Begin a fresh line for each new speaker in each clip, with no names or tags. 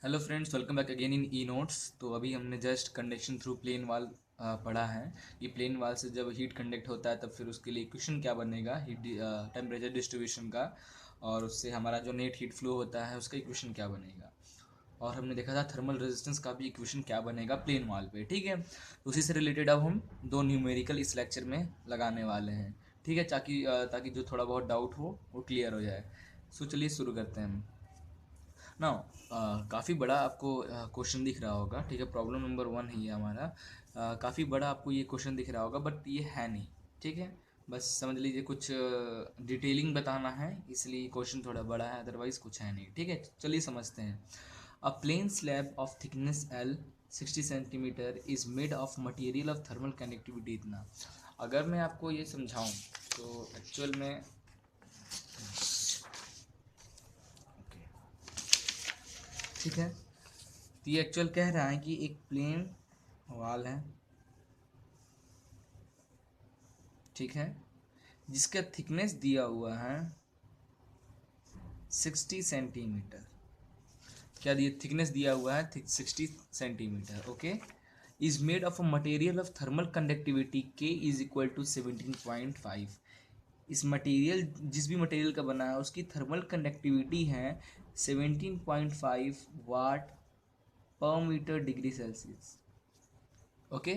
Hello friends, welcome back again in e notes. तो अभी हमने जस्ट कंडक्शन थ्रू प्लेन वाल पढ़ा है कि प्लेन वाल से जब हीट कंडक्ट होता है तब फिर उसके लिए इक्वेशन क्या बनेगा हीट टेम्परेचर डिस्ट्रीब्यूशन का, और उससे हमारा जो नेट हीट फ्लो होता है उसका इक्वेशन क्या बनेगा। और हमने देखा था थर्मल रेजिस्टेंस का भी इक्वेशन क्या बनेगा प्लेन वाल पे। ठीक है, तो उसी से रिलेटेड अब हम दो न्यूमेरिकल इस लेक्चर में लगाने वाले हैं। ठीक है, ताकि जो थोड़ा बहुत डाउट हो वो क्लियर हो जाए। सो चलिए शुरू करते हैं हम। ना काफ़ी बड़ा आपको क्वेश्चन दिख रहा होगा। ठीक है, प्रॉब्लम नंबर 1 है ये हमारा। काफ़ी बड़ा आपको ये क्वेश्चन दिख रहा होगा बट ये है नहीं। ठीक है, बस समझ लीजिए कुछ डिटेलिंग बताना है इसलिए क्वेश्चन थोड़ा बड़ा है, अदरवाइज कुछ है नहीं। ठीक है, चलिए समझते हैं। A plain slab of thickness L 60 centimetre is made of material of thermal conductivity इतना। अगर मैं आपको ये समझाऊं तो एक्चुअल में ठीक है, तो ये एक्चुअल कह रहा है कि एक प्लेन वाल है, ठीक है, जिसका थिकनेस दिया हुआ है 60 सेंटीमीटर। क्या दिया थिकनेस दिया हुआ है 60 centimetre. Okay, is made of a material of thermal conductivity के इज इक्वल टू 17.5। इस मटेरियल जिस भी मटेरियल का बना है उसकी थर्मल कंडक्टिविटी है 17.5 watt per metre degree Celsius. Okay,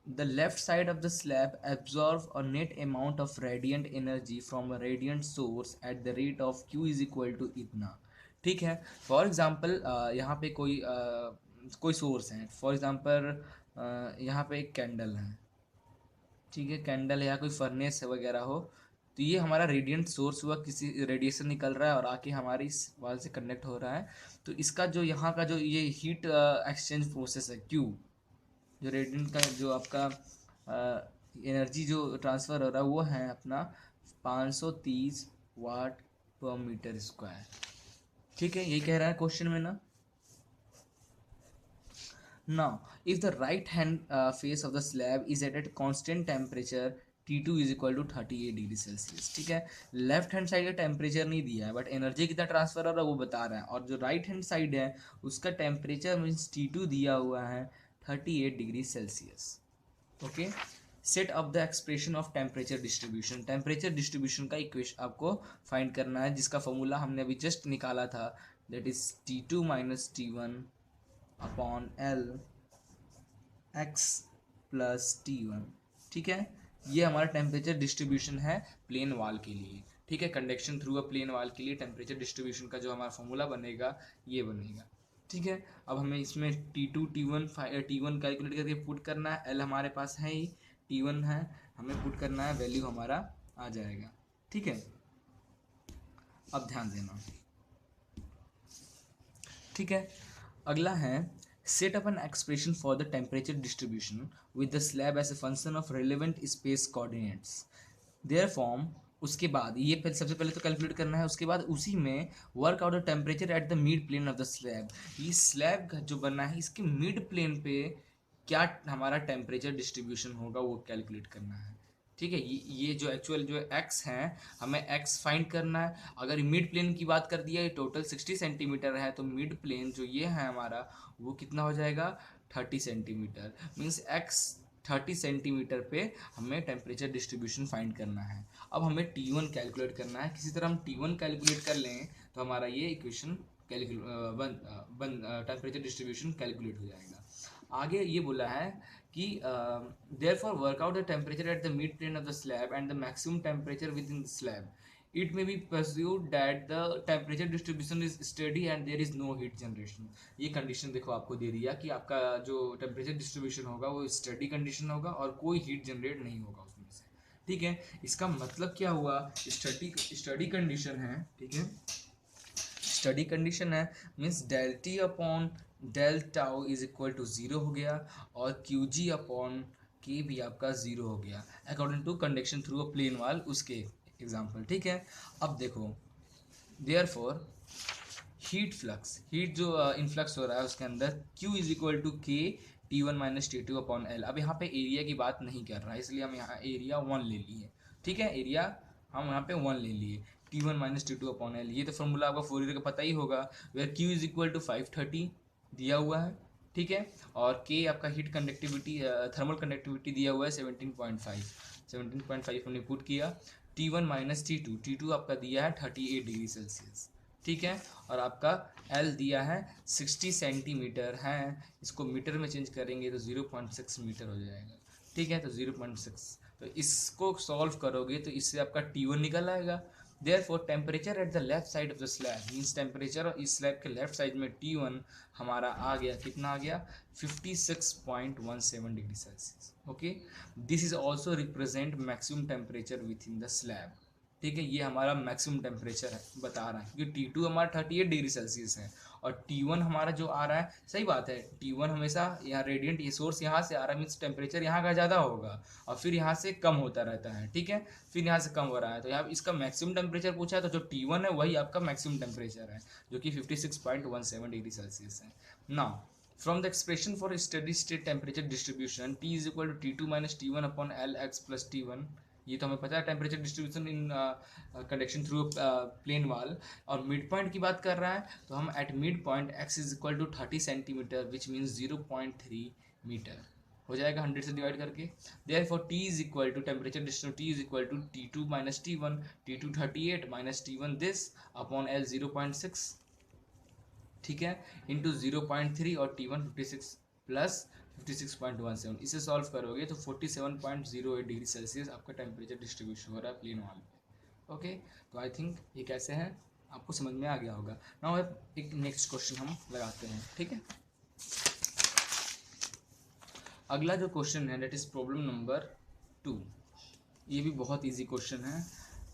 the left side of the slab absorbs a net amount of radiant energy from a radiant source at the rate of q is equal to इतना। ठीक है, for example यहाँ पे कोई source है। For example यहाँ पे एक कैंडल है, ठीक है, कैंडल या कोई फर्नेस वगैरह हो, तो ये हमारा रेडिएंट सोर्स हुआ, किसी रेडिएशन निकल रहा है और आके हमारी इस वाल से कनेक्ट हो रहा है। तो इसका जो यहाँ का जो ये हीट एक्सचेंज प्रोसेस है क्यू, जो रेडिएंट का जो आपका एनर्जी जो ट्रांसफ़र हो रहा है वो है अपना 530 वाट पर मीटर स्क्वायर। ठीक है, यही कह रहा है क्वेश्चन में ना। Now, if the right hand face of the slab is at a constant temperature T2 is equal to 38 degree Celsius. ठीक है, लेफ्ट हैंड साइड का टेम्परेचर नहीं दिया है बट एनर्जी कितना ट्रांसफर हो रहा है वो बता रहा है, और जो राइट हैंड साइड है उसका टेम्परेचर मीन्स T2 दिया हुआ है 38 degree Celsius. Okay, set of the expression of temperature distribution. Temperature distribution का इक्वेशन आपको फाइंड करना है जिसका फॉर्मूला हमने अभी जस्ट निकाला था, that is T2 minus T1 upon L x plus T1। ठीक है, ये हमारा टेम्परेचर डिस्ट्रीब्यूशन है प्लेन वाल के लिए। ठीक है, कंडक्शन थ्रू अ प्लेन वाल के लिए टेम्परेचर डिस्ट्रीब्यूशन का जो हमारा फॉर्मूला बनेगा ये बनेगा। ठीक है, अब हमें इसमें T2 T1 कैलकुलेट करके पुट करना है। L हमारे पास है ही, T1 है, हमें पुट करना है, वैल्यू हमारा आ जाएगा। ठीक है, अब ध्यान देना। ठीक है, अगला है set up an expression for the temperature distribution with the slab as a function of relevant space coordinates their form. उसके बाद ये सबसे पहले तो कैलकुलेट करना है, उसके बाद उसी में work out the temperature at the mid plane of the slab. ये स्लैब का जो बनना है इसके मिड प्लेन पे क्या हमारा टेम्परेचर डिस्ट्रीब्यूशन होगा वो कैलकुलेट करना है। ठीक है, ये जो एक्चुअल जो एक्स है हमें एक्स फाइंड करना है। अगर मिड प्लेन की बात कर दिया, ये टोटल 60 सेंटीमीटर है, तो मिड प्लेन जो ये है हमारा वो कितना हो जाएगा 30 सेंटीमीटर। मीन्स एक्स 30 सेंटीमीटर पे हमें टेम्परेचर डिस्ट्रीब्यूशन फाइंड करना है। अब हमें T1 कैलकुलेट करना है। किसी तरह हम T1 कैलकुलेट कर लें तो हमारा ये इक्वेशन टेम्परेचर डिस्ट्रीब्यूशन कैलकुलेट हो जाएगा। आगे ये बोला है कि therefore work out the temperature at the mid plane of the slab and the maximum temperature within the slab. It may be pursued that the temperature distribution is steady and there is no heat generation. ये condition देखो आपको दे दिया कि आपका जो temperature distribution होगा वो study condition होगा और कोई हीट जनरेट नहीं होगा उसमें से। ठीक है, इसका मतलब क्या हुआ, स्टडी कंडीशन है। ठीक है, स्टडी कंडीशन है means del T upon del tau is equal to zero हो गया, और क्यू जी अपॉन के भी आपका ज़ीरो हो गया according to conduction through a plane wall, उसके एग्जाम्पल। ठीक है, अब देखो therefore heat flux, heat जो इनफ्लक्स हो रहा है उसके अंदर Q इज इक्वल टू के T1 minus T2 upon L। अब यहाँ पे एरिया की बात नहीं कर रहा है इसलिए हम यहाँ एरिया 1 ले लिए। ठीक है, एरिया हम यहाँ पे 1 ले लिए। T1 minus T2 upon L. ये तो फॉर्मूला आपका फोरियर का पता ही होगा, where Q is equal to 530 दिया हुआ है, ठीक है, और K आपका हीट कंडक्टिविटी थर्मल कंडक्टिविटी दिया हुआ है 17.5 हमने पुट किया। T1 माइनस T2 आपका दिया है 38 डिग्री सेल्सियस, ठीक है, और आपका L दिया है 60 सेंटीमीटर है। इसको मीटर में चेंज करेंगे तो 0.6 मीटर हो जाएगा, ठीक है, तो 0.6। तो इसको सॉल्व करोगे तो इससे आपका T1 निकल आएगा। Therefore temperature at the left side of the slab means temperature इस स्लैब के लेफ्ट साइड में T1 हमारा आ गया, कितना आ गया 56.17 degree Celsius. Okay, this is also represent maximum temperature with in the slab, ठीक है, ये हमारा मैक्सिमम टेम्परेचर है बता रहा है, क्योंकि T2 हमारा 38 डिग्री सेल्सियस है और T1 हमारा जो आ रहा है, सही बात है, T1 हमेशा यहाँ रेडियंट ये सोर्स यहाँ से आ रहा है, मीन्स टेम्परेचर यहाँ का ज़्यादा होगा और फिर यहाँ से कम होता रहता है, ठीक है, फिर यहाँ से कम हो रहा है, तो यहाँ इसका मैक्सिमम टेम्परेचर पूछा है, तो जो T1 है वही आपका मैक्सिमम टेम्परेचर है, जो कि 56.17 डिग्री सेल्सियस है। Now from the expression for steady state temperature distribution T is equal to T2 minus T1 upon Lx plus T1, ये तो हमें पता है temperature distribution in conduction through plane wall, और मिड पॉइंट की बात कर रहा है तो हम at mid point x is equal to 30 centimetre which means 0.3 metre हो जाएगा 100 से डिवाइड करके। Therefore T is equal to temperature distribution T is equal to T2 minus T1, T2 38 minus T1 this upon L 0.6, ठीक है, into 0.3 और T1 56 plus 56.17, इसे solve करोगे तो 47.08 डिग्री सेल्सियस आपका टेम्परेचर डिस्ट्रीब्यूशन हो रहा है प्लेन वाल पे। ओके, तो आई थिंक ये कैसे है आपको समझ में आ गया होगा। नाउ एक नेक्स्ट क्वेश्चन हम लगाते हैं, ठीक है। अगला जो क्वेश्चन है दैट इज प्रॉब्लम नंबर 2। ये भी बहुत ईजी क्वेश्चन है।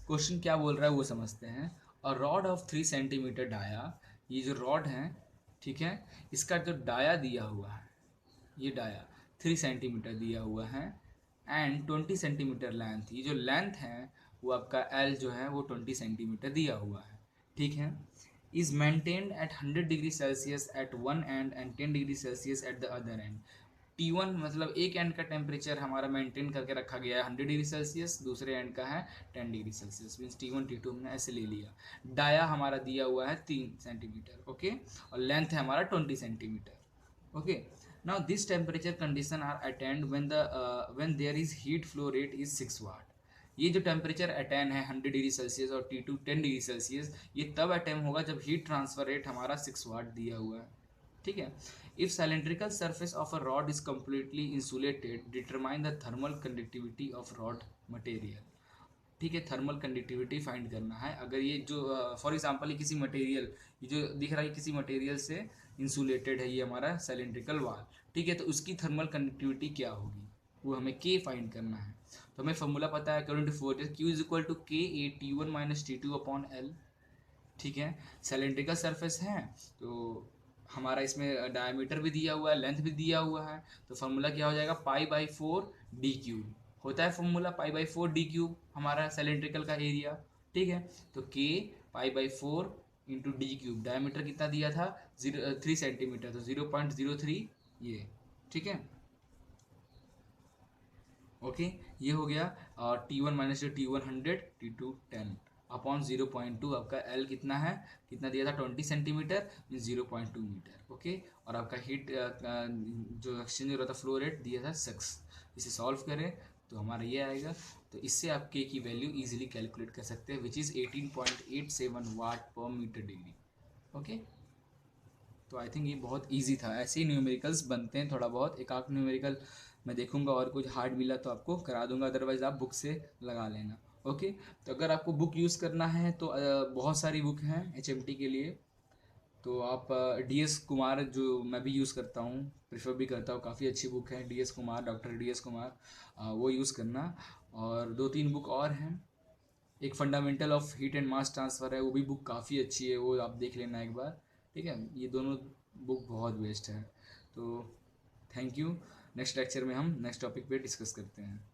क्वेश्चन क्या बोल रहा है वो समझते हैं। A rod of 3 centimetre dia, ये जो रॉड है, ठीक है, इसका जो डाया दिया हुआ है, ये डाया 3 सेंटीमीटर दिया हुआ है एंड 20 सेंटीमीटर लेंथ, ये जो लेंथ है वो आपका L जो है वो 20 सेंटीमीटर दिया हुआ है, ठीक है, is maintained eight 100 degree Celsius at one and and 10 degree Celsius at the other and. T1 मतलब एक एंड का टेम्परेचर हमारा मेंटेन करके रखा गया है 100 डिग्री सेल्सियस, दूसरे एंड का है 10 degree Celsius, means T1 T2 हमने ऐसे ले लिया। डाया हमारा दिया हुआ है 3 सेंटीमीटर, ओके, और लेंथ है हमारा 20 centimetre. Okay, now this temperature condition are attained when there is heat flow rate is 6 watt। ये जो टेम्परेचर अटेन है 100 डिग्री सेल्सियस और T2 10 डिग्री सेल्सियस, ये तब अटेन होगा जब हीट ट्रांसफर रेट हमारा 6 वाट दिया हुआ है, ठीक है। If cylindrical surface of a rod is completely insulated, determine the thermal conductivity of rod material, ठीक है, थर्मल कंडक्टिविटी फाइंड करना है। अगर ये जो फॉर एग्जांपल किसी मटेरियल, ये जो दिख रहा है किसी मटेरियल से इंसुलेटेड है ये हमारा सिलेंड्रिकल वाल, ठीक है, तो उसकी थर्मल कंडक्टिविटी क्या होगी वो हमें K फाइंड करना है। तो हमें फॉर्मूला पता है according to Fourier, Q is equal to KA T1 minus T2 upon L, ठीक है, सिलेंड्रिकल सरफेस है तो हमारा इसमें डायमीटर भी दिया हुआ है, लेंथ भी दिया हुआ है, तो फार्मूला क्या हो जाएगा π/4 d क्यूब होता है फॉर्मूला, π/4 d क्यूब हमारा सिलेंड्रिकल का एरिया, ठीक है, तो K π/4 into D cube, diameter कितना दिया था 3 सेंटीमीटर, तो 0.03 ये, ठीक है, ओके, ये हो गया। और T1 minus T1 100 T2 10 upon 0.2, आपका L कितना है, कितना दिया था 20 सेंटीमीटर, 0.2 मीटर, ओके, और आपका हीट जो एक्सचेंज हो रहा था फ्लो रेट दिया था 6। इसे सॉल्व करें तो हमारा ये आएगा, तो इससे आप K की वैल्यू इजीली कैलकुलेट कर सकते हैं which is 18.87 watt per metre degree. Okay, तो आई थिंक ये बहुत इजी था। ऐसे ही न्यूमेरिकल्स बनते हैं, थोड़ा बहुत एक आध न्यूमेरिकल मैं देखूंगा और कुछ हार्ड मिला तो आपको करा दूंगा, अदरवाइज़ आप बुक से लगा लेना। ओके, तो अगर आपको बुक यूज़ करना है तो बहुत सारी बुक हैं HMT के लिए, तो आप DS कुमार जो मैं भी यूज़ करता हूँ, प्रेफर भी करता हूँ, काफ़ी अच्छी बुक है DS Kumar, doctor DS Kumar, वो यूज़ करना। और 2-3 बुक और हैं, एक fundamental of heat and mass transfer है, वो भी बुक काफ़ी अच्छी है, वो आप देख लेना एक बार, ठीक है, ये दोनों बुक बहुत बेस्ट है। तो थैंक यू, नेक्स्ट लेक्चर में हम नेक्स्ट टॉपिक पे डिस्कस करते हैं।